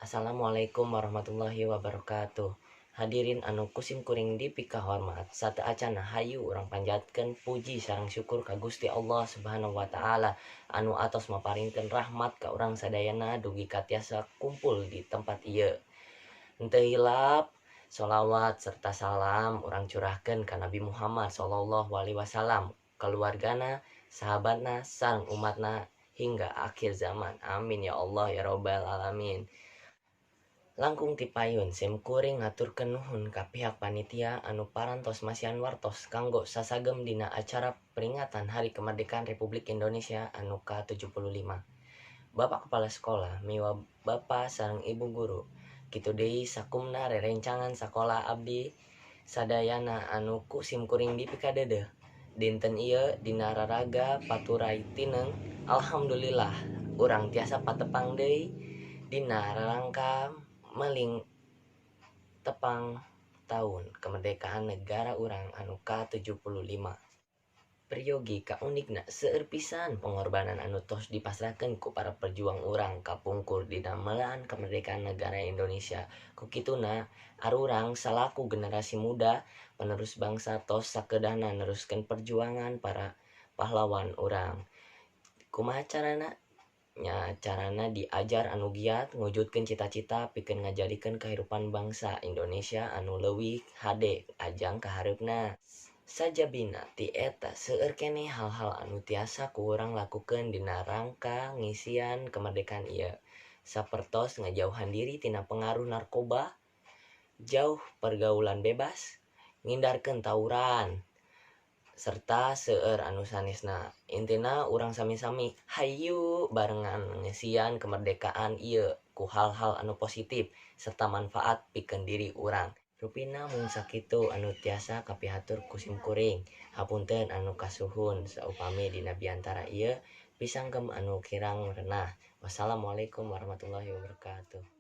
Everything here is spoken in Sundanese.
Assalamualaikum warahmatullahi wabarakatuh. Hadirin anu kusim kuring dipika hormat, satu acana hayu urang panjatkan puji sareng syukur ka Gusti Allah Subhanahu wa taala anu atos maparinkeun rahmat ka urang sadayana dugi katiasa kumpul di tempat ieu. Henteu hilap sholawat serta salam urang curahkeun ka Nabi Muhammad sallallahu alaihi wasallam, keluargana, sahabatna, sareng umatna hingga akhir zaman. Amin ya Allah ya robbal alamin. Langkung ti payun sim kuring ngaturkeun nuhun ka pihak panitia anu parantos masihan wartos kanggo sasagem dina acara peringatan Hari Kemerdekaan Republik Indonesia anu ke-75. Bapak Kepala Sekolah miwa Bapak sareng Ibu Guru, kitu deui sakumna rerencangan sakola abdi sadayana anu ku sim kuring dipikadeudeuh. Dinten ieu dina raraga paturai tineung, alhamdulillah urang tiasa patepang deui dina rangka meling tepang tahun kemerdekaan negara urang anu ka-75. Priyogi ka unikna seueur pisan pengorbanan anu tos dipasrahkeun ku para perjuang urang kapungkur dina meulahan kemerdekaan negara Indonesia. Ku kituna arurang salaku generasi muda penerus bangsa tos sakeudahna neruskeun perjuangan para pahlawan urang. Kumaha carana? Nya carana diajar anu giat ngwujudkeun cita-cita pikeun ngajadikeun kahirupan bangsa Indonesia anu leuwih hade ajang kahareupna. Sajabina ti eta seueur keneh hal-hal anu tiasa ku urang lakukeun dina rangka ngisian kemerdekaan ieu, sapertos ngajauhan diri tina pengaruh narkoba, jauh pergaulan bebas, ngindarkeun tawuran, serta seueur anu sanesna. Intina urang sami-sami hayu barengan ngesian kemerdekaan ieu ku hal-hal anu positif serta manfaat pikeun diri urang. Rupina mun sakitu anu tiasa kapihatur ku sim kuring. Hapunten anu kasuhun saupami dina biantara ieu pisanggem anu kirang renah. Wassalamualaikum warahmatullahi wabarakatuh.